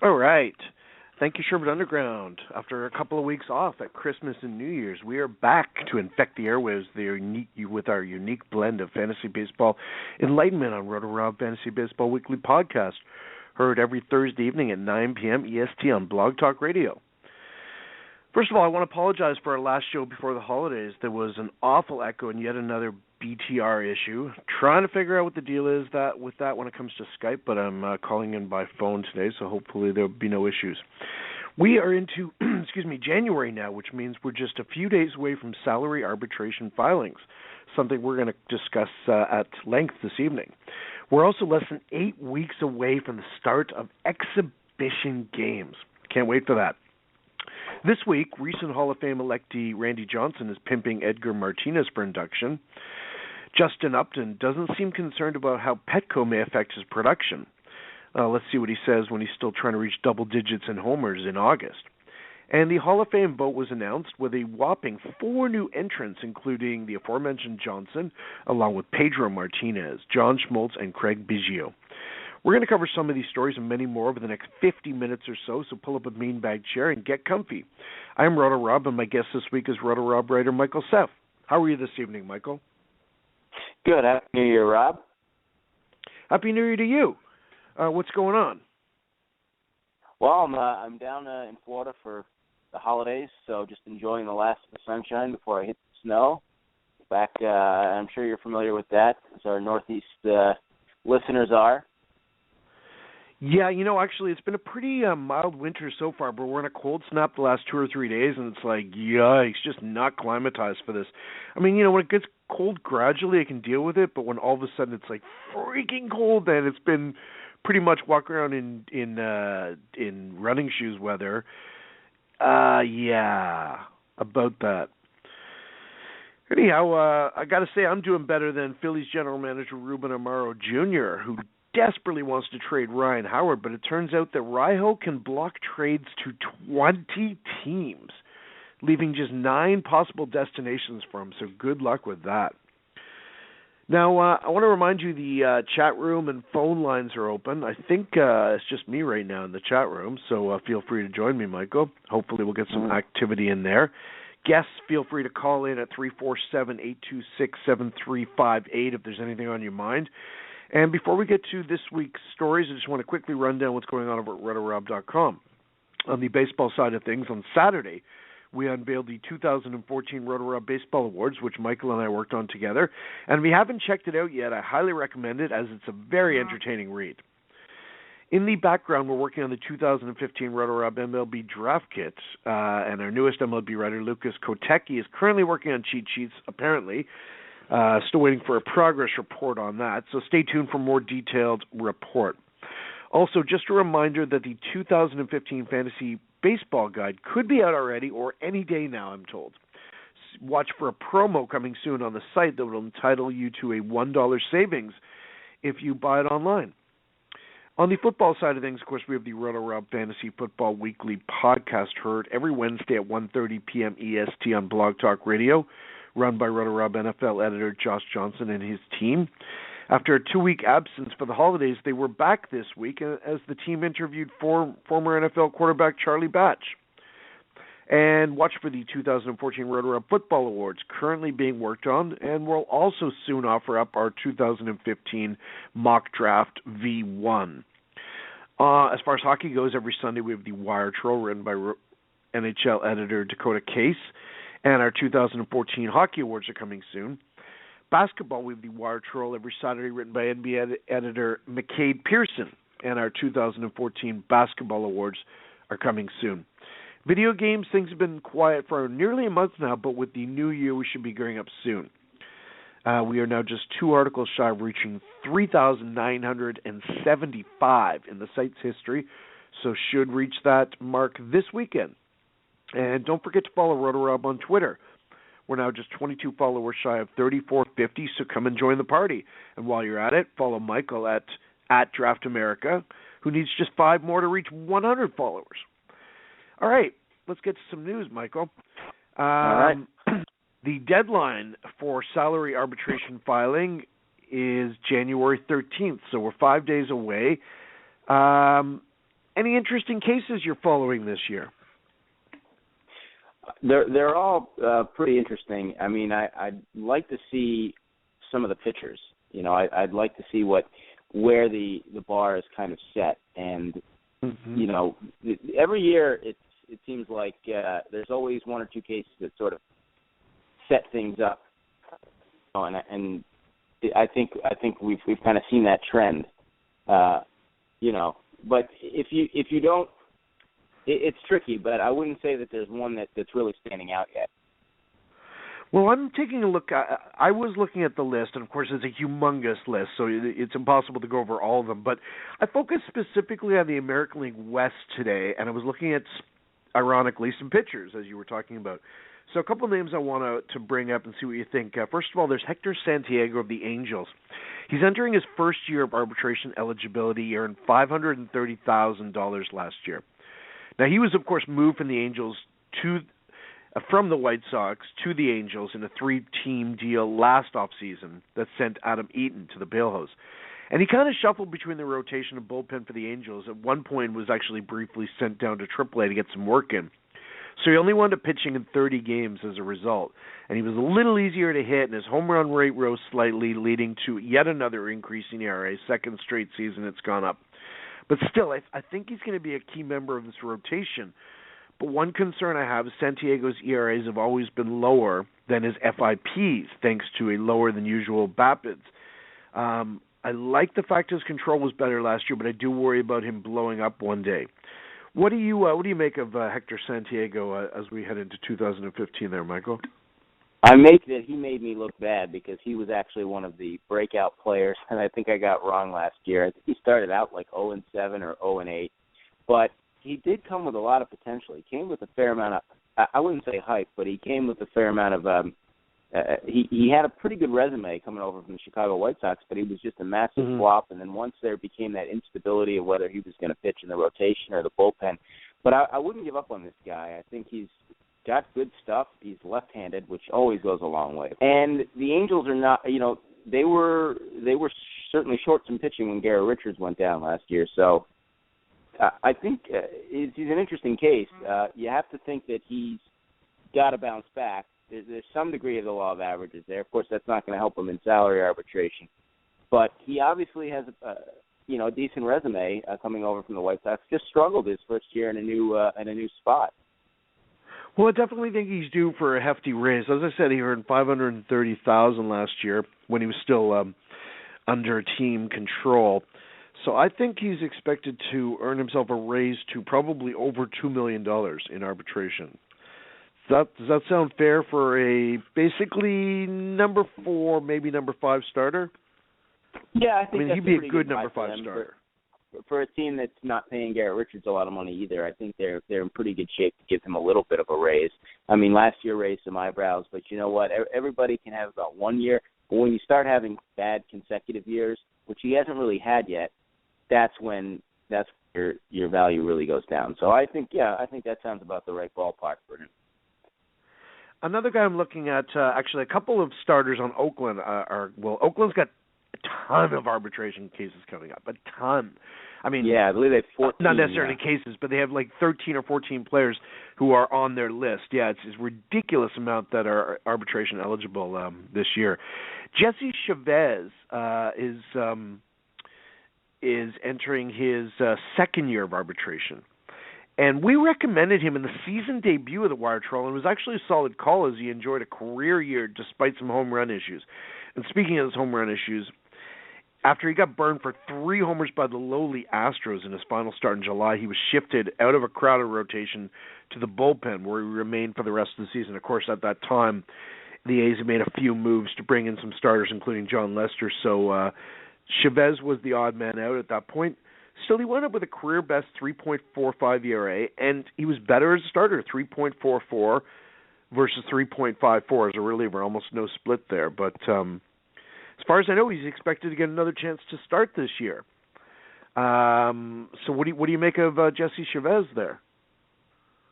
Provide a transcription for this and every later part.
All right. Thank you, Sherwood Underground. After a couple of weeks off at Christmas and New Year's, we are back to infect the airwaves with our unique blend of fantasy baseball enlightenment on RotoRob Fantasy Baseball Weekly Podcast, heard every Thursday evening at 9 p.m. EST on Blog Talk Radio. First of all, I want to apologize for our last show before the holidays. There was an awful echo and yet another BTR issue. Trying to figure out what the deal is with that when it comes to Skype, but I'm calling in by phone today, so hopefully there'll be no issues. We are into, January now, which means we're just a few days away from salary arbitration filings, something we're going to discuss at length this evening. We're also less than 8 weeks away from the start of exhibition games. Can't wait for that. This week, recent Hall of Fame electee Randy Johnson is pimping Edgar Martinez for induction. Justin Upton doesn't seem concerned about how Petco may affect his production. Let's see what he says when he's still trying to reach double digits in homers in August. And the Hall of Fame vote was announced with a whopping 4 new entrants, including the aforementioned Johnson, along with Pedro Martinez, John Schmaltz, and Craig Biggio. We're going to cover some of these stories and many more over the next 50 minutes or so pull up a beanbag chair and get comfy. I'm RotoRob, and my guest this week is RotoRob writer Michael Seff. How are you this evening, Michael? Good. Happy New Year, Rob. Happy New Year to you. What's going on? Well, I'm down in Florida for the holidays, so just enjoying the last of the sunshine before I hit the snow. Back, I'm sure you're familiar with that, as our Northeast listeners are. Yeah, actually, it's been a pretty mild winter so far, but we're in a cold snap the last 2 or 3 days, and it's like, yikes, just not climatized for this. I mean, when it gets cold gradually, I can deal with it, but when all of a sudden it's like freaking cold, then it's been pretty much walk around in running shoes weather. Yeah, about that. Anyhow, I got to say I'm doing better than Phillies general manager Ruben Amaro Jr., who desperately wants to trade Ryan Howard, but it turns out that Raiho can block trades to 20 teams, leaving just 9 possible destinations for him, so good luck with that. Now, I want to remind you the chat room and phone lines are open. I think it's just me right now in the chat room, so feel free to join me, Michael. Hopefully we'll get some activity in there. Guests, feel free to call in at 347-826-7358 if there's anything on your mind. And before we get to this week's stories, I just want to quickly run down what's going on over at RotoRob.com. On the baseball side of things, on Saturday, we unveiled the 2014 RotoRob Baseball Awards, which Michael and I worked on together. And if you haven't checked it out yet, I highly recommend it, as it's a very entertaining read. In the background, we're working on the 2015 RotoRob MLB Draft Kit, and our newest MLB writer, Lucas Kotecki, is currently working on cheat sheets, apparently. Still waiting for a progress report on that, so stay tuned for more detailed report. Also, just a reminder that the 2015 Fantasy Baseball Guide could be out already or any day now, I'm told. Watch for a promo coming soon on the site that will entitle you to a $1 savings if you buy it online. On the football side of things, of course, we have the RotoRob Fantasy Football Weekly Podcast heard every Wednesday at 1:30 p.m. EST on Blog Talk Radio, run by RotoRob NFL editor Josh Johnson and his team. After a 2-week absence for the holidays, they were back this week as the team interviewed former NFL quarterback Charlie Batch. And watch for the 2014 RotoRob Football Awards currently being worked on, and we'll also soon offer up our 2015 Mock Draft V1. As far as hockey goes, every Sunday we have the Wire Troll written by NHL editor Dakota Case, and our 2014 Hockey Awards are coming soon. Basketball, we have the Wire Troll every Saturday written by NBA editor McCade Pearson, and our 2014 Basketball Awards are coming soon. Video games, things have been quiet for nearly a month now, but with the new year, we should be gearing up soon. We are now just 2 articles shy of reaching 3,975 in the site's history, so should reach that mark this weekend. And don't forget to follow RotoRob on Twitter. We're now just 22 followers shy of 3,450, so come and join the party. And while you're at it, follow Michael at Draft America, who needs just 5 more to reach 100 followers. All right, let's get to some news, Michael. All right. The deadline for salary arbitration filing is January 13th, so we're 5 days away. And Any interesting cases you're following this year? They're all pretty interesting. I mean, I'd like to see some of the pitchers. You know, I'd like to see where the bar is kind of set. And, you know, every year it seems like there's always one or two cases that sort of set things up. And I think we've kind of seen that trend. You know, but if you don't, it's tricky. But I wouldn't say that there's one that's really standing out yet. Well, I'm taking a look. I was looking at the list, and of course, it's a humongous list, so it's impossible to go over all of them. But I focused specifically on the American League West today, and I was looking at, ironically, some pitchers, as you were talking about. So a couple of names I want to bring up and see what you think. First of all, there's Hector Santiago of the Angels. He's entering his first year of arbitration eligibility. He earned $530,000 last year. Now, he was, of course, moved from the Angels from the White Sox to the Angels in a 3-team deal last offseason that sent Adam Eaton to the Pale-Hose. And he kind of shuffled between the rotation and bullpen for the Angels. At one point was actually briefly sent down to AAA to get some work in. So he only wound up pitching in 30 games as a result. And he was a little easier to hit, and his home run rate rose slightly, leading to yet another increase in ERA. Second straight season it's gone up. But still, I think he's going to be a key member of this rotation. But one concern I have is Santiago's ERAs have always been lower than his FIPs, thanks to a lower-than-usual BAPIDs. I like the fact his control was better last year, but I do worry about him blowing up one day. What do you make of Hector Santiago as we head into 2015 there, Michael? I make that he made me look bad because he was actually one of the breakout players, and I think I got wrong last year. I think he started out like 0-7 or 0-8, but he did come with a lot of potential. He came with a fair amount of, I wouldn't say hype, but he came with a fair amount of, he had a pretty good resume coming over from the Chicago White Sox, but he was just a massive flop. And then once there became that instability of whether he was going to pitch in the rotation or the bullpen, but I wouldn't give up on this guy. I think he's got good stuff. He's left-handed, which always goes a long way. And the Angels are not, you know, they were certainly short some pitching when Garrett Richards went down last year. So I think he's an interesting case. You have to think that he's got to bounce back. There's some degree of the law of averages there. Of course, that's not going to help him in salary arbitration. But he obviously has a decent resume coming over from the White Sox. Just struggled his first year in a new spot. Well, I definitely think he's due for a hefty raise. As I said, he earned $530,000 last year when he was still under team control. So I think he's expected to earn himself a raise to probably over $2 million in arbitration. Does that sound fair for a basically number 4, maybe number 5 starter? Yeah, I think he'd be a good number 5 starter. For a team that's not paying Garrett Richards a lot of money either, I think they're in pretty good shape to give him a little bit of a raise. I mean, last year raised some eyebrows, but you know what? Everybody can have about 1 year. But when you start having bad consecutive years, which he hasn't really had yet, that's when your value really goes down. So I think that sounds about the right ballpark for him. Another guy I'm looking at, actually a couple of starters on Oakland Oakland's got a ton of arbitration cases coming up, a ton. I mean, yeah, I believe they have 14. Not necessarily cases, but they have like 13 or 14 players who are on their list. Yeah, it's a ridiculous amount that are arbitration eligible this year. Jesse Chavez is entering his second year of arbitration. And we recommended him in the season debut of the Wire Troll, and it was actually a solid call as he enjoyed a career year despite some home run issues. And speaking of those home run issues, after he got burned for 3 homers by the lowly Astros in his final start in July, he was shifted out of a crowded rotation to the bullpen, where he remained for the rest of the season. Of course, at that time, the A's had made a few moves to bring in some starters, including John Lester. So Chavez was the odd man out at that point. Still, he wound up with a career-best 3.45 ERA, and he was better as a starter, 3.44 versus 3.54 as a reliever, almost no split there. But as far as I know, he's expected to get another chance to start this year. So what do you make of Jesse Chavez there?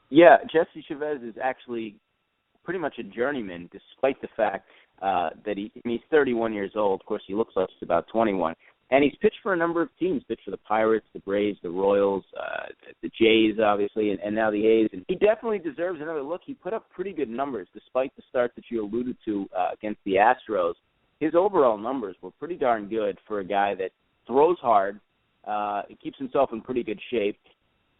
Yeah, Jesse Chavez is actually pretty much a journeyman, despite the fact that he's 31 years old. Of course, he looks like he's about 21. And he's pitched for a number of teams. Pitched for the Pirates, the Braves, the Royals, the Jays, obviously, and now the A's. And he definitely deserves another look. He put up pretty good numbers, despite the start that you alluded to against the Astros. His overall numbers were pretty darn good for a guy that throws hard, keeps himself in pretty good shape.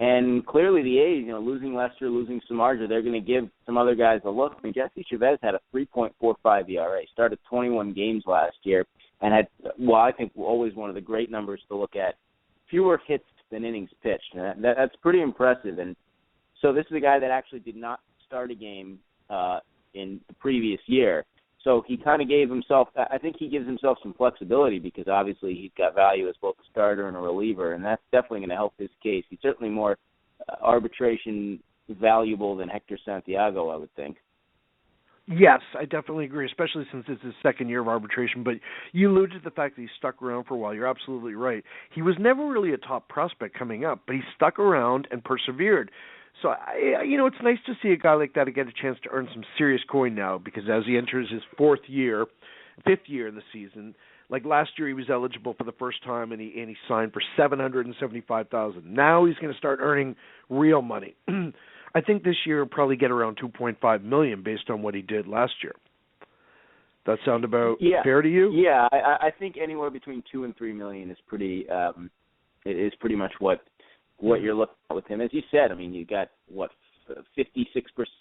And clearly the A's, losing Lester, losing Samardzija, they're going to give some other guys a look. I mean, Jesse Chavez had a 3.45 ERA, started 21 games last year, and had, I think always one of the great numbers to look at, fewer hits than innings pitched. And that's pretty impressive. And so this is a guy that actually did not start a game in the previous year. So he kind of gave himself, I think he gives himself some flexibility because obviously he's got value as both a starter and a reliever, and that's definitely going to help his case. He's certainly more arbitration valuable than Hector Santiago, I would think. Yes, I definitely agree, especially since it's his second year of arbitration. But you alluded to the fact that he stuck around for a while. You're absolutely right. He was never really a top prospect coming up, but he stuck around and persevered. So, it's nice to see a guy like that get a chance to earn some serious coin now because as he enters his fifth year in the season, like last year he was eligible for the first time and he signed for $775,000. Now he's going to start earning real money. I think this year he'll probably get around $2.5 million based on what he did last year. That sound about fair to you? Yeah, I think anywhere between $2 and $3 million is pretty much what you're looking at with him. As you said, I mean, you got, 56%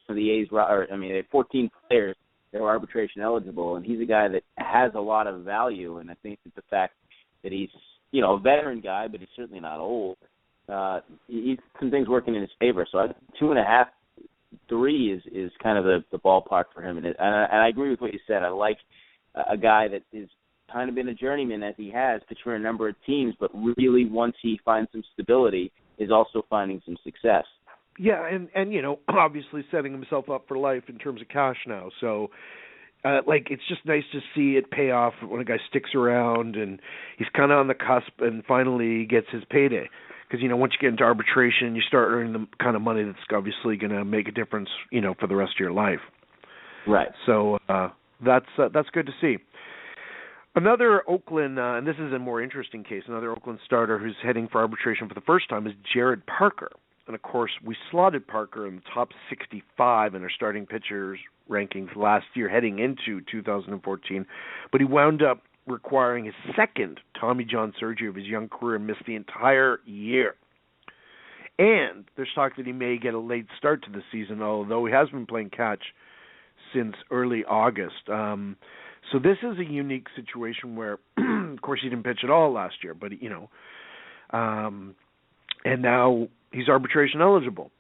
of the A's, they have 14 players that are arbitration eligible, and he's a guy that has a lot of value, and I think that the fact that he's, a veteran guy, but he's certainly not old, he's some things working in his favor. So I think 2.5, 3 is kind of the ballpark for him. And I agree with what you said. I like a guy that is kind of been a journeyman as he has, pitched for a number of teams, but really once he finds some stability, is also finding some success. Yeah, and obviously setting himself up for life in terms of cash now. So, it's just nice to see it pay off when a guy sticks around and he's kind of on the cusp and finally gets his payday. Because, once you get into arbitration, you start earning the kind of money that's obviously going to make a difference, for the rest of your life. Right. So that's good to see. Another Oakland, and this is a more interesting case, another Oakland starter who's heading for arbitration for the first time is Jarrod Parker. And, of course, we slotted Parker in the top 65 in our starting pitchers rankings last year heading into 2014. But he wound up requiring his second Tommy John surgery of his young career and missed the entire year. And there's talk that he may get a late start to the season, although he has been playing catch since early August. So this is a unique situation where, of course, he didn't pitch at all last year, but, and now he's arbitration eligible.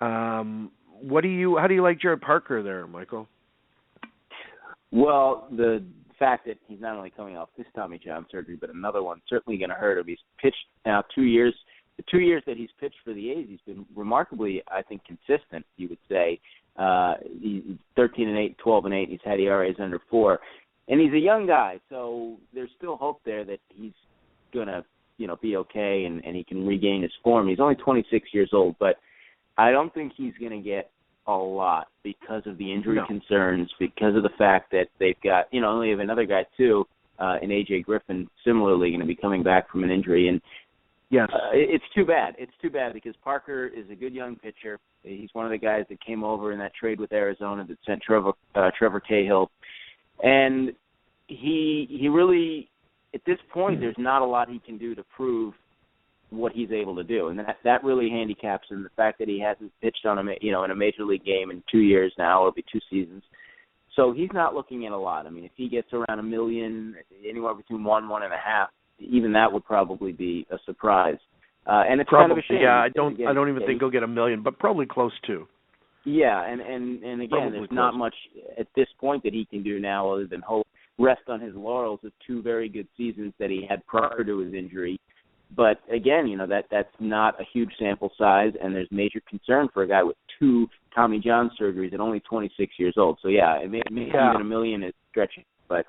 How do you like Jarrod Parker there, Michael? Well, the fact that he's not only coming off this Tommy John surgery, but another one certainly going to hurt him. He's pitched now 2 years. The 2 years that he's pitched for the A's, he's been remarkably, I think, consistent, you would say. He's 13-8, 12-8. He's had ERAs under 4. And he's a young guy, so there's still hope there that he's going to, be okay and he can regain his form. He's only 26 years old, but I don't think he's going to get a lot because of the injury concerns, because of the fact that they've got, they have another guy too, in AJ Griffin, similarly going to be coming back from an injury. And yes, it's too bad. It's too bad because Parker is a good young pitcher. He's one of the guys that came over in that trade with Arizona that sent Trevor Cahill. And he really, at this point, there's not a lot he can do to prove what he's able to do, and that really handicaps him. The fact that he hasn't pitched on in a major league game in 2 years now, it'll be 2 seasons. So he's not looking at a lot. I mean, if he gets around $1 million, anywhere between 1.5, even that would probably be a surprise. And it's kind of a shame. Yeah, I don't even think he'll get $1 million, but probably close to. Yeah, and again, probably there's close. Not much at this point that he can do now other than rest on his laurels of 2 very good seasons that he had prior to his injury. But again, that's not a huge sample size, and there's major concern for a guy with 2 Tommy John surgeries at only 26 years old. So yeah, even $1 million is stretching. But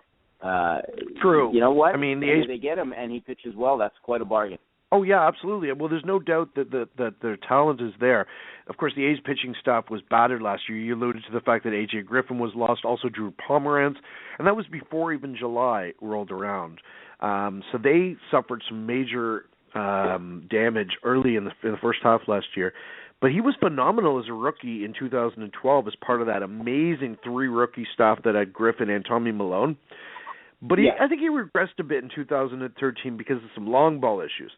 true. You know what? I mean, if they get him and he pitches well, that's quite a bargain. Oh, yeah, absolutely. Well, there's no doubt that their talent is there. Of course, the A's pitching staff was battered last year. You alluded to the fact that A.J. Griffin was lost, also Drew Pomeranz, and that was before even July rolled around. So they suffered some major damage early in the first half last year. But he was phenomenal as a rookie in 2012 as part of that amazing 3 rookie staff that had Griffin and Tommy Malone. But I think he regressed a bit in 2013 because of some long ball issues.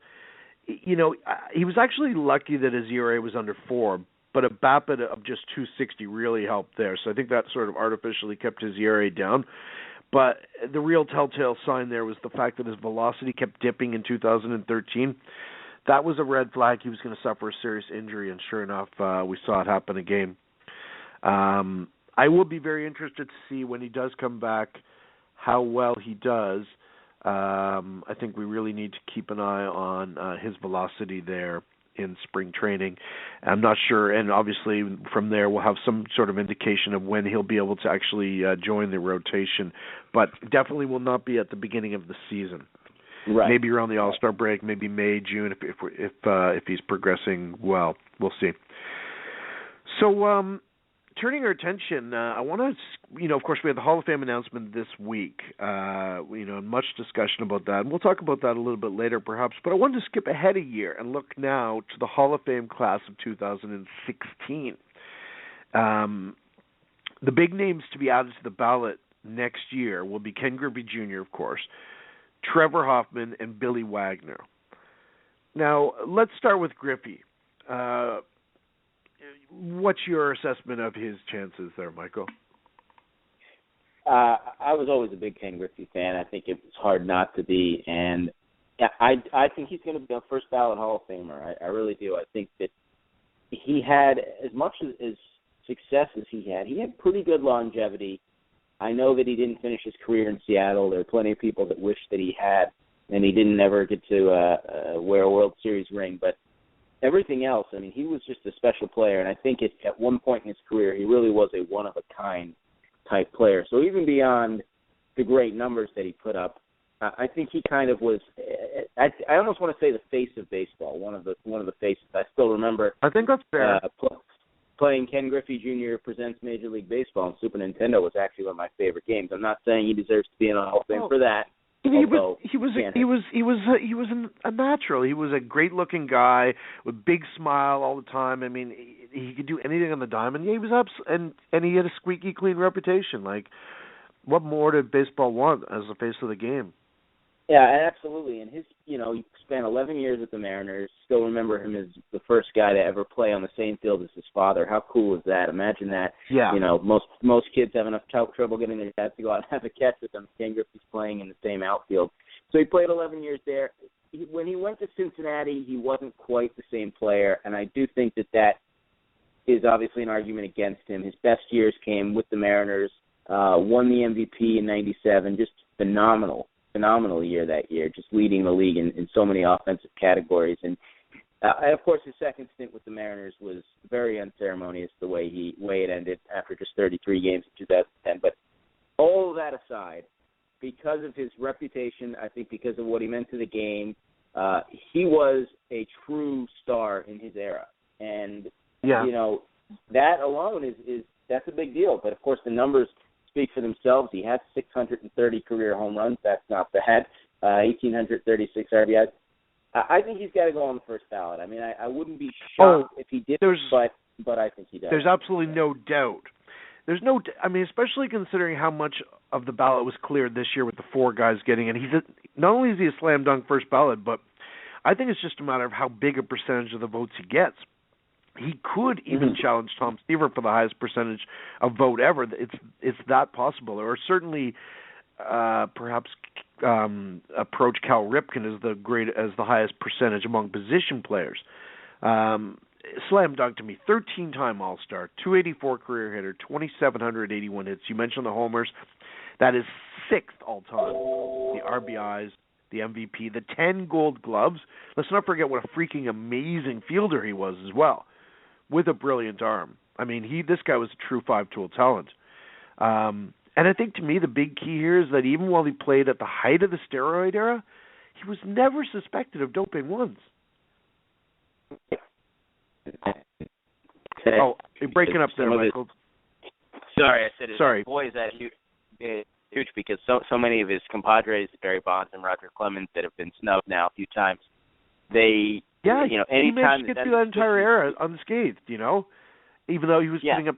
You know, he was actually lucky that his ERA was under 4, but a BABIP of just 260 really helped there. So I think that sort of artificially kept his ERA down. But the real telltale sign there was the fact that his velocity kept dipping in 2013. That was a red flag. He was going to suffer a serious injury, and sure enough, we saw it happen again. I will be very interested to see when he does come back how well he does. I think we really need to keep an eye on his velocity there in spring training. I'm not sure, and obviously from there we'll have some sort of indication of when he'll be able to actually join the rotation, but definitely will not be at the beginning of the season. Right. Maybe around the All-Star break, maybe May, June, if he's progressing well. We'll see. So, turning our attention, I want to, of course, we had the Hall of Fame announcement this week. Much discussion about that, and we'll talk about that a little bit later, perhaps. But I wanted to skip ahead a year and look now to the Hall of Fame class of 2016. The big names to be added to the ballot next year will be Ken Griffey Jr., of course, Trevor Hoffman, and Billy Wagner. Now, let's start with Griffey. What's your assessment of his chances there, Michael? I was always a big Ken Griffey fan. I think it was hard not to be, and I think he's going to be a first ballot Hall of Famer. I really do. I think that he had, as much as success as he had pretty good longevity. I know that he didn't finish his career in Seattle. There are plenty of people that wish that he had, and he didn't ever get to wear a World Series ring. But everything else, I mean, he was just a special player, and I think at one point in his career, he really was a one-of-a-kind type player. So even beyond the great numbers that he put up, I think he kind of was. I almost want to say the face of baseball, one of the faces. I still remember. I think that's fair. Playing Ken Griffey Jr. Presents Major League Baseball on Super Nintendo was actually one of my favorite games. I'm not saying he deserves to be in a Hall of Fame for that. He was a natural. He was a great-looking guy with big smile all the time. I mean, he could do anything on the diamond. Yeah, he was and he had a squeaky clean reputation. Like, what more did baseball want as the face of the game? Yeah, absolutely. And he spent 11 years at the Mariners. Still remember him as the first guy to ever play on the same field as his father. How cool is that? Imagine that. Yeah. Most kids have enough trouble getting their dads to go out and have a catch with them. Ken Griffey's playing in the same outfield. So he played 11 years there. When he went to Cincinnati, he wasn't quite the same player, and I do think that is obviously an argument against him. His best years came with the Mariners, won the MVP in '97, just phenomenal year that year, just leading the league in so many offensive categories. And of course, his second stint with the Mariners was very unceremonious, the way it ended after just 33 games in 2010. But all of that aside, because of his reputation, I think because of what he meant to the game, he was a true star in his era. And that alone that's a big deal. But of course, the numbers speak for themselves. He has 630 career home runs. That's not bad. 1,836 RBIs. I think he's got to go on the first ballot. I mean, I wouldn't be shocked if he did, but I think he does. There's absolutely no doubt. Especially considering how much of the ballot was cleared this year with the 4 guys getting in. Not only is he a slam dunk first ballot, but I think it's just a matter of how big a percentage of the votes he gets. He could even challenge Tom Seaver for the highest percentage of vote ever. It's that possible, or certainly perhaps approach Cal Ripken as the highest percentage among position players. Slam dunk to me, 13-time All-Star, 284 career hitter, 2,781 hits. You mentioned the homers. That is 6th all-time. The RBIs, the MVP, the 10 Gold Gloves. Let's not forget what a freaking amazing fielder he was as well, with a brilliant arm. I mean, this guy was a true 5-tool talent. And I think to me the big key here is that even while he played at the height of the steroid era, he was never suspected of doping once. Oh, you're breaking up there, Michael. Sorry, I said it. Sorry. Boy, is that huge because so many of his compadres, Barry Bonds and Roger Clemens, that have been snubbed now a few times, he managed to get through that entire era unscathed, even though he was putting up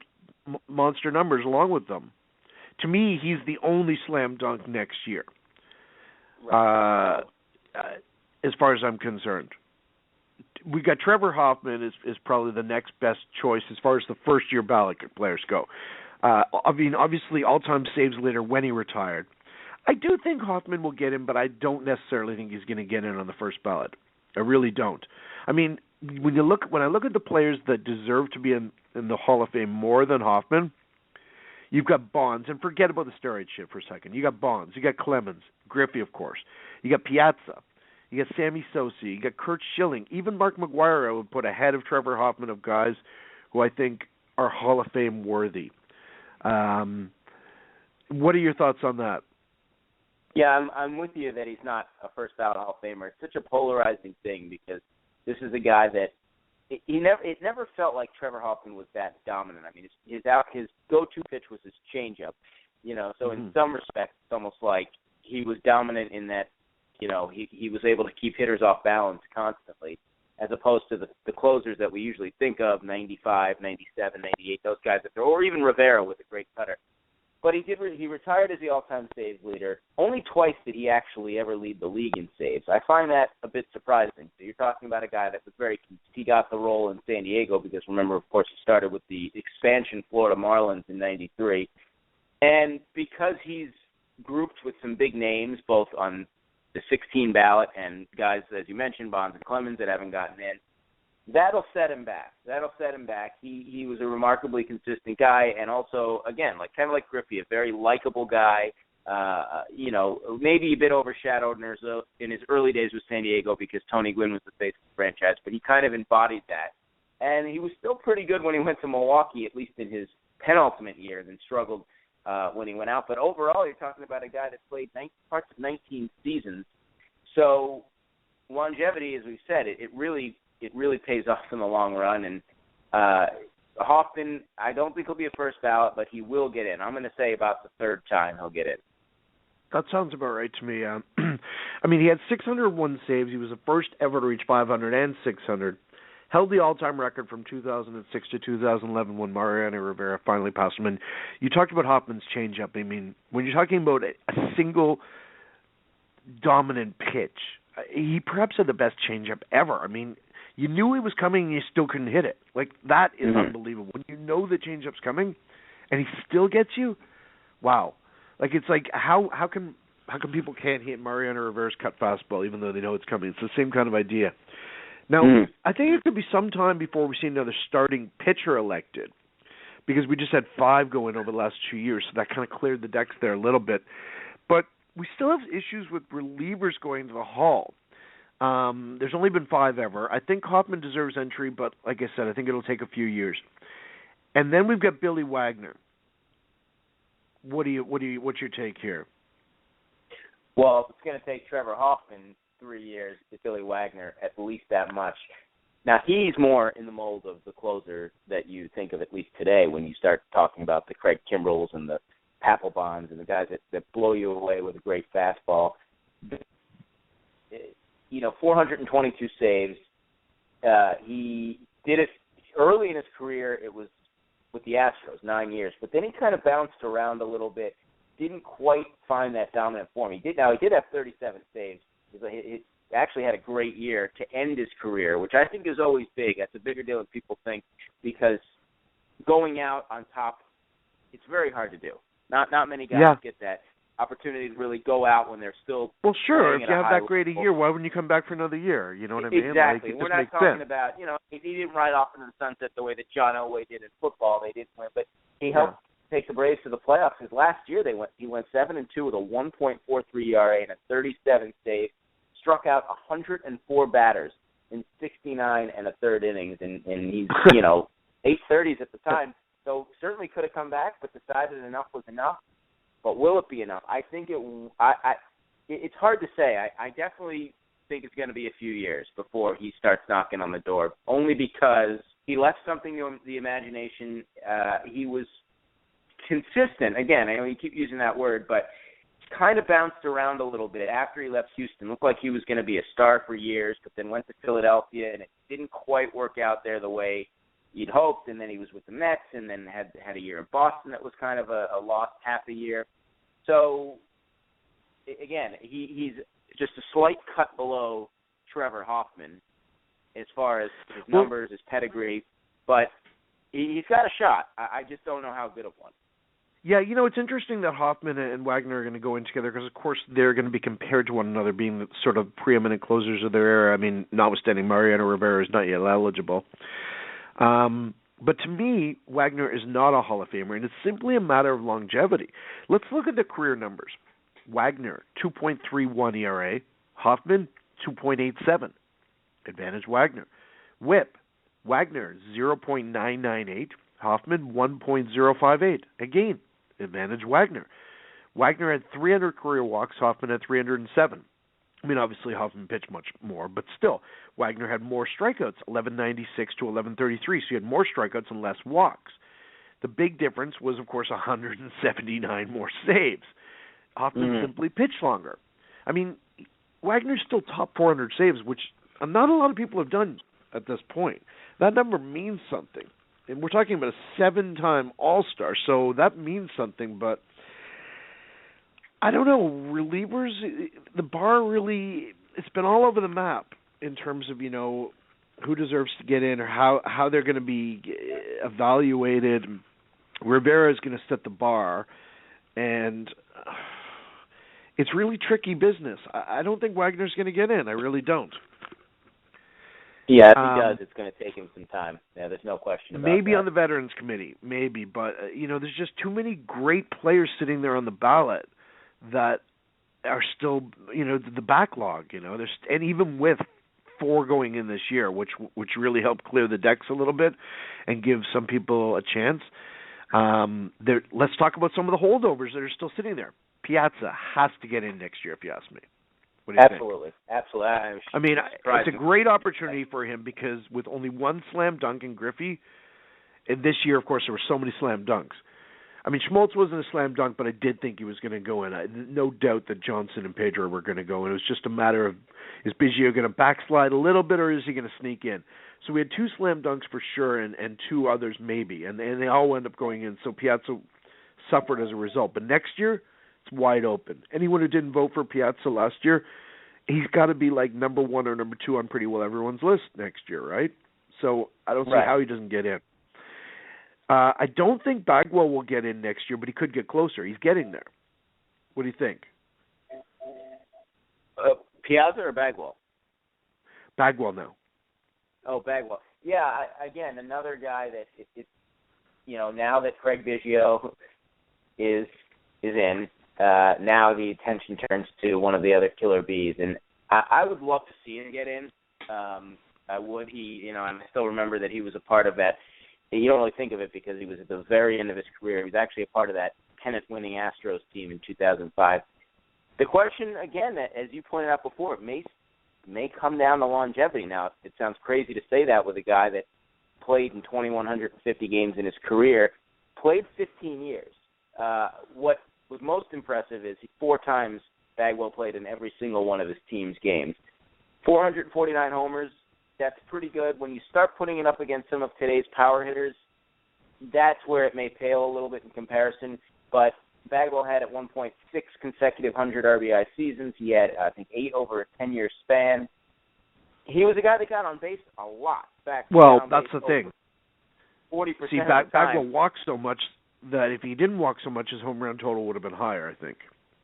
monster numbers along with them. To me, he's the only slam dunk next year, as far as I'm concerned. We got Trevor Hoffman is probably the next best choice as far as the first-year ballot players go. Obviously, all-time saves leader when he retired. I do think Hoffman will get in, but I don't necessarily think he's going to get in on the first ballot. I really don't. I mean, when I look at the players that deserve to be in the Hall of Fame more than Hoffman, you've got Bonds, and forget about the steroid shit for a second. You got Bonds, you got Clemens, Griffey, of course. You got Piazza, you got Sammy Sosa, you got Curt Schilling. Even Mark McGwire I would put ahead of Trevor Hoffman of guys who I think are Hall of Fame worthy. What are your thoughts on that? Yeah, I'm with you that he's not a first ballot Hall of Famer. It's such a polarizing thing because this is a guy that it never felt like Trevor Hoffman was that dominant. I mean, his go-to pitch was his changeup, So in some respects, it's almost like he was dominant in that, he was able to keep hitters off balance constantly, as opposed to the closers that we usually think of, 95, 97, 98, those guys that throw, or even Rivera with a great cutter. But he retired as the all-time saves leader. Only twice did he actually ever lead the league in saves. I find that a bit surprising. So you're talking about a guy that was he got the role in San Diego because, remember, of course, he started with the expansion Florida Marlins in 93. And because he's grouped with some big names, both on the 16 ballot and guys, as you mentioned, Bonds and Clemens that haven't gotten in, that'll set him back. He was a remarkably consistent guy, and also, again, kind of like Griffey, a very likable guy. Maybe a bit overshadowed in his early days with San Diego because Tony Gwynn was the face of the franchise, but he kind of embodied that. And he was still pretty good when he went to Milwaukee, at least in his penultimate year, and struggled when he went out. But overall, you're talking about a guy that played parts of 19 seasons. So longevity, as we've said, it really pays off in the long run. And Hoffman, I don't think he'll be a first ballot, but he will get in. I'm going to say about the third time he'll get in. That sounds about right to me. He had 601 saves. He was the first ever to reach 500 and 600. Held the all-time record from 2006 to 2011 when Mariano Rivera finally passed him. And you talked about Hoffman's changeup. I mean, when you're talking about a single dominant pitch, he perhaps had the best changeup ever. I mean, you knew it was coming and you still couldn't hit it. That is unbelievable. When you know the changeup's coming and he still gets you, wow. It's like how come people can't hit Mariano Rivera's cut fastball even though they know it's coming? It's the same kind of idea. Now, I think it could be some time before we see another starting pitcher elected because we just had 5 go in over the last 2 years, so that kind of cleared the decks there a little bit. But we still have issues with relievers going to the Hall. There's only been 5 ever. I think Hoffman deserves entry, but like I said, I think it'll take a few years. And then we've got Billy Wagner. What's your take here? Well, if it's going to take Trevor Hoffman 3 years, it's Billy Wagner at least that much. Now, he's more in the mold of the closer that you think of at least today when you start talking about the Craig Kimbrells and the Papelbons and the guys that blow you away with a great fastball. 422 saves. He did it early in his career. It was with the Astros, 9 years. But then he kind of bounced around a little bit. Didn't quite find that dominant form. He did have 37 saves. He actually had a great year to end his career, which I think is always big. That's a bigger deal than people think because going out on top, it's very hard to do. Not many guys get that opportunity to really go out when they're still. Well, sure. If you have that great a year, why wouldn't you come back for another year? You know what I mean? Exactly. We're not talking about, he didn't ride off into the sunset the way that John Elway did in football. They didn't win, but he helped take the Braves to the playoffs. Because last year he went 7-2 with a 1.43 ERA and a 37 save, struck out 104 batters in 69 and a third innings, and he's 830s at the time. So certainly could have come back, but decided enough was enough. But will it be enough? I think it's hard to say. I definitely think it's going to be a few years before he starts knocking on the door, only because he left something to the imagination. He was consistent. Again, I know you keep using that word, but kind of bounced around a little bit after he left Houston. Looked like he was going to be a star for years, but then went to Philadelphia, and it didn't quite work out there the way you'd hoped. And then he was with the Mets, and then had a year in Boston that was kind of a lost half a year. So, again, he's just a slight cut below Trevor Hoffman as far as his numbers, his pedigree, but he's got a shot. I just don't know how good of one. Yeah, it's interesting that Hoffman and Wagner are going to go in together because, of course, they're going to be compared to one another, being the sort of preeminent closers of their era. I mean, notwithstanding Mariano Rivera is not yet eligible. But to me, Wagner is not a Hall of Famer, and it's simply a matter of longevity. Let's look at the career numbers. Wagner, 2.31 ERA. Hoffman, 2.87. Advantage Wagner. WHIP, Wagner, 0.998. Hoffman, 1.058. Again, advantage Wagner. Wagner had 300 career walks. Hoffman had 307. I mean, obviously Hoffman pitched much more, but still, Wagner had more strikeouts, 1196 to 1133, so he had more strikeouts and less walks. The big difference was, of course, 179 more saves. Hoffman simply pitched longer. I mean, Wagner's still top 400 saves, which not a lot of people have done at this point. That number means something. And we're talking about a 7-time All-Star, so that means something, but I don't know. Relievers, the bar really, it's been all over the map in terms of, who deserves to get in or how they're going to be evaluated. Rivera is going to set the bar, and it's really tricky business. I don't think Wagner's going to get in. I really don't. Yeah, if he does, it's going to take him some time. Yeah, there's no question about maybe that. On the Veterans Committee, maybe. But, there's just too many great players sitting there on the ballot that are still, the backlog, There's, and even with 4 going in this year, which really helped clear the decks a little bit and give some people a chance. Let's talk about some of the holdovers that are still sitting there. Piazza has to get in next year, if you ask me. What do you Absolutely. think? Absolutely. I mean, it's a great opportunity for him because with only one slam dunk in Griffey, and this year, of course, there were so many slam dunks. I mean, Schmaltz wasn't a slam dunk, but I did think he was going to go in. No doubt that Johnson and Pedro were going to go in. It was just a matter of, is Biggio going to backslide a little bit or is he going to sneak in? So we had 2 slam dunks for sure and 2 others maybe, and they all wound up going in. So Piazza suffered as a result. But next year, it's wide open. Anyone who didn't vote for Piazza last year, he's got to be like number 1 or number 2 on pretty well everyone's list next year, right? So I don't see how he doesn't get in. I don't think Bagwell will get in next year, but he could get closer. He's getting there. What do you think? Piazza or Bagwell? Bagwell now. Oh, Bagwell. Yeah, again, another guy that, now that Craig Biggio is in, now the attention turns to one of the other killer bees. And I would love to see him get in. I would. I still remember that he was a part of that. You don't really think of it because he was at the very end of his career. He was actually a part of that pennant-winning Astros team in 2005. The question, again, as you pointed out before, it may come down to longevity. Now, it sounds crazy to say that with a guy that played in 2,150 games in his career, played 15 years. What was most impressive is 4 times Bagwell played in every single one of his team's games. 449 homers. That's pretty good. When you start putting it up against some of today's power hitters, that's where it may pale a little bit in comparison. But Bagwell had at one point 6 consecutive 100 RBI seasons. He had, I think, 8 over a 10-year span. He was a guy that got on base a lot. Well, that's the thing. 40% See, of the time. Bagwell walked so much that if he didn't walk so much, his home run total would have been higher, I think.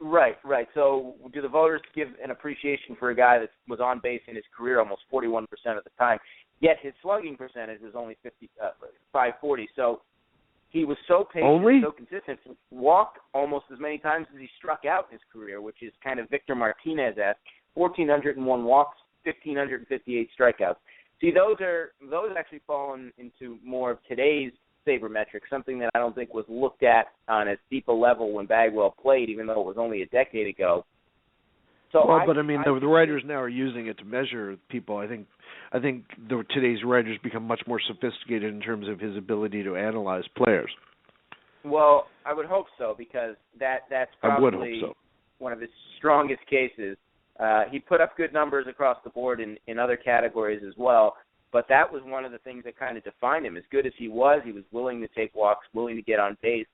Right. So do the voters give an appreciation for a guy that was on base in his career almost 41% of the time, yet his slugging percentage was only 540. So he was so patient, so consistent, walked almost as many times as he struck out in his career, which is kind of Victor Martinez-esque. 1,401 walks, 1,558 strikeouts. See, those actually fall into more of today's sabermetrics, something that I don't think was looked at on as deep a level when Bagwell played, even though it was only a decade ago. So the writers now are using it to measure people. I think today's writers become much more sophisticated in terms of his ability to analyze players. Well, I would hope so, because that's probably one of his strongest cases. He put up good numbers across the board in other categories as well, but that was one of the things that kind of defined him. As good as he was willing to take walks, willing to get on base,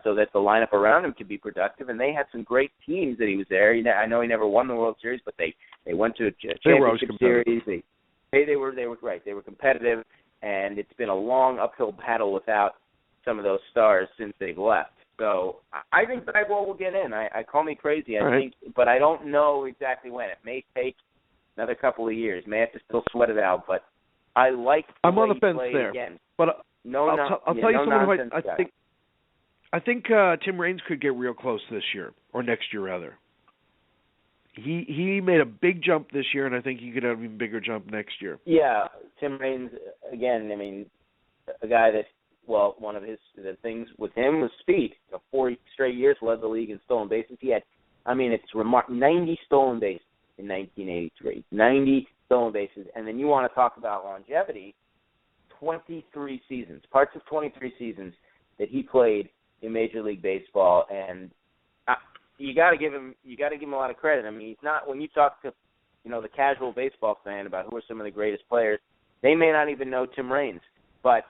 so that the lineup around him could be productive. And they had some great teams that he was there. I know he never won the World Series, but they went to a championship series. They were right. They were competitive, and it's been a long uphill battle without some of those stars since they've left. So I think Bagwell will get in. I call me crazy, think, but I don't know exactly when. It may take another couple of years. May have to still sweat it out, but I like. I'm on the fence there, again. but I'll tell you something. I think Tim Raines could get real close this year or next year rather. He made a big jump this year, and I think he could have an even bigger jump next year. Yeah, Tim Raines again. I mean, a guy that. Well, one of the things with him was speed. 4 straight years led the league in stolen bases. He had, it's remarkable, 90 stolen bases in 1983. 90 stolen bases. And then you want to talk about longevity, 23 seasons, parts of 23 seasons that he played in Major League Baseball. And you got to give him a lot of credit. I mean, he's not, when you talk to, the casual baseball fan about who are some of the greatest players, they may not even know Tim Raines, but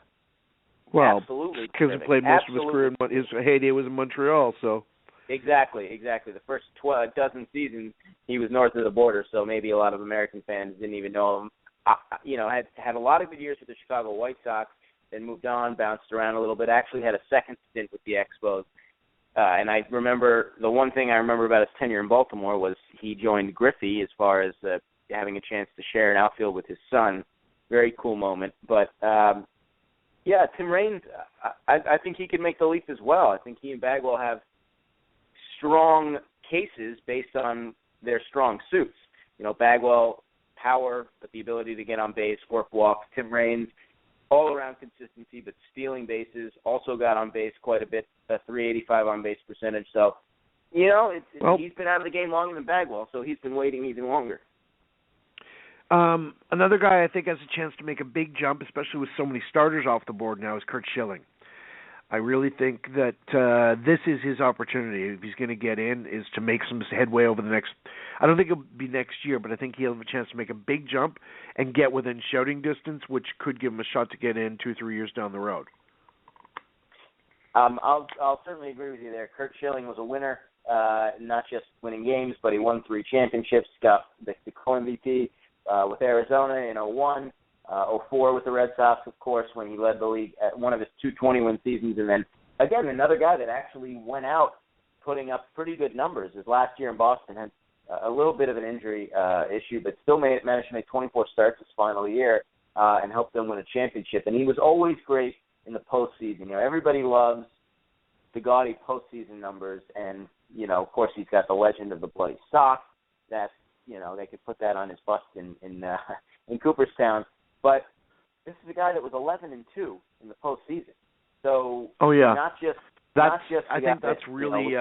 well, absolutely, because he played most of his career, his heyday was in Montreal, so. Exactly. The first dozen seasons, he was north of the border, so maybe a lot of American fans didn't even know him. Had a lot of good years with the Chicago White Sox, then moved on, bounced around a little bit, actually had a second stint with the Expos. And I remember, the one thing I remember about his tenure in Baltimore was he joined Griffey as far as having a chance to share an outfield with his son. Very cool moment. But, yeah, Tim Raines, I think he could make the leap as well. I think he and Bagwell have strong cases based on their strong suits. Bagwell, power, but the ability to get on base, work walks. Tim Raines, all-around consistency, but stealing bases, also got on base quite a bit, a .385 on-base percentage. So, he's been out of the game longer than Bagwell, so he's been waiting even longer. Another guy I think has a chance to make a big jump, especially with so many starters off the board now, is Curt Schilling. I really think that this is his opportunity. If he's going to get in, is to make some headway over the next. I don't think it'll be next year, but I think he'll have a chance to make a big jump and get within shouting distance, which could give him a shot to get in 2-3 years down the road. I'll certainly agree with you there. Curt Schilling was a winner, not just winning games, but he won 3 championships, got the co-MVP with Arizona in 2001. 04 with the Red Sox, of course, when he led the league at one of his 220-win seasons. And then, again, another guy that actually went out putting up pretty good numbers. His last year in Boston had a little bit of an injury issue, but still managed to make 24 starts his final year and helped them win a championship. And he was always great in the postseason. Everybody loves the gaudy postseason numbers. And, of course, he's got the legend of the bloody sock. That's, they could put that on his bust in Cooperstown. But this is a guy that was 11-2 in the postseason. So not just I think that's really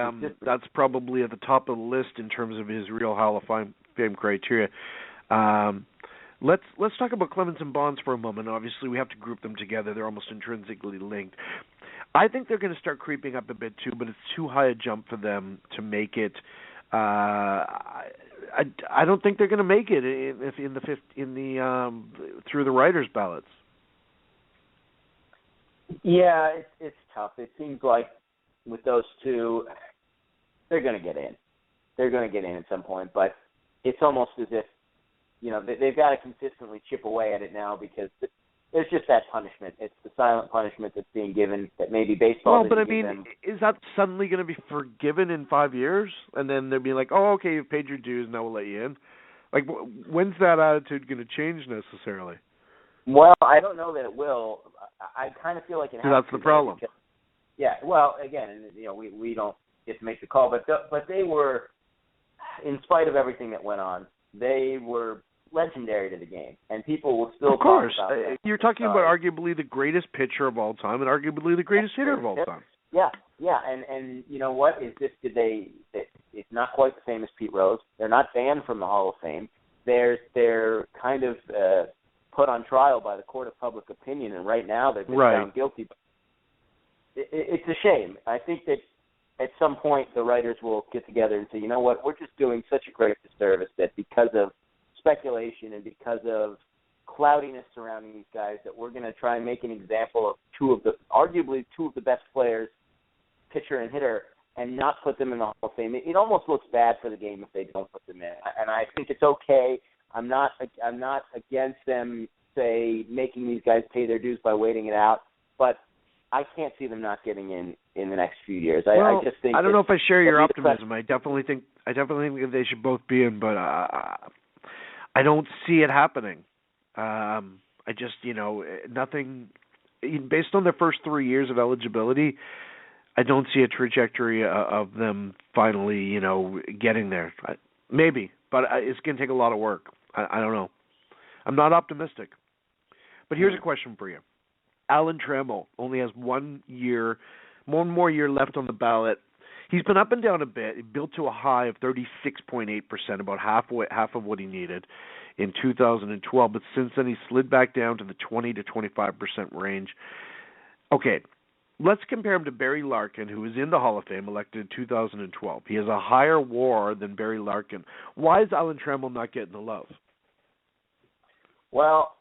that's probably at the top of the list in terms of his real Hall of Fame criteria. Let's talk about Clemens and Bonds for a moment. Obviously, we have to group them together. They're almost intrinsically linked. I think they're going to start creeping up a bit too, but it's too high a jump for them to make it. I don't think they're going to make it through the writers' ballots. Yeah, it's tough. It seems like with those two, they're going to get in. They're going to get in at some point, but it's almost as if they've got to consistently chip away at it now because there's just that punishment. It's the silent punishment that's being given that maybe baseball. Well, but I mean, is that suddenly going to be forgiven in 5 years? And then they'll be like, "Oh, okay, you've paid your dues, now we'll let you in." Like, when's that attitude going to change necessarily? Well, I don't know that it will. I kind of feel like it has. That's the problem. Because, yeah. Well, again, we don't get to make the call, but they were, in spite of everything that went on, they were legendary to the game, and people will still talk about that. You're talking about arguably the greatest pitcher of all time and arguably the greatest hitter of all time. Yeah, and you know what? It's not quite the same as Pete Rose. They're not banned from the Hall of Fame. They're kind of put on trial by the court of public opinion, and right now they've been found guilty. It's a shame. I think that at some point the writers will get together and say, you know what, we're just doing such a great disservice that because of speculation and because of cloudiness surrounding these guys that we're going to try and make an example of arguably two of the best players, pitcher and hitter, and not put them in the Hall of Fame. It almost looks bad for the game if they don't put them in. And I think it's okay. I'm not against them, say, making these guys pay their dues by waiting it out, but I can't see them not getting in the next few years. I just think I don't know if I share your optimism. I definitely think they should both be in, but I don't see it happening. I just, nothing based on their first 3 years of eligibility. I don't see a trajectory of them finally, getting there. Maybe, but it's going to take a lot of work. I don't know. I'm not optimistic. But here's a question for you. Alan Trammell only has 1 more year left on the ballot. He's been up and down a bit. He built to a high of 36.8%, about half of what he needed in 2012. But since then, he slid back down to the 20 to 25% range. Okay, let's compare him to Barry Larkin, who was in the Hall of Fame, elected in 2012. He has a higher WAR than Barry Larkin. Why is Alan Trammell not getting the love? Well,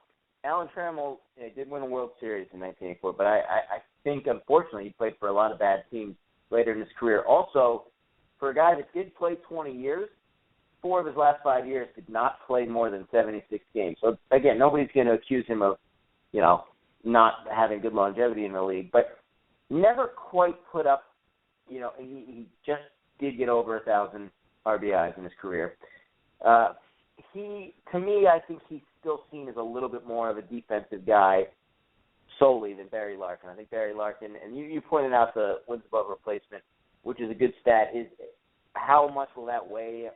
Alan Trammell did win a World Series in 1984, but I think, unfortunately, he played for a lot of bad teams later in his career. Also, for a guy that did play 20 years, 4 of his last 5 years did not play more than 76 games. So, again, nobody's going to accuse him of, not having good longevity in the league, but never quite put up, he just did get over 1,000 RBIs in his career. To me, I think he's still seen as a little bit more of a defensive guy solely than Barry Larkin. I think Barry Larkin, and you pointed out the wins above replacement, which is a good stat, is how much will that weigh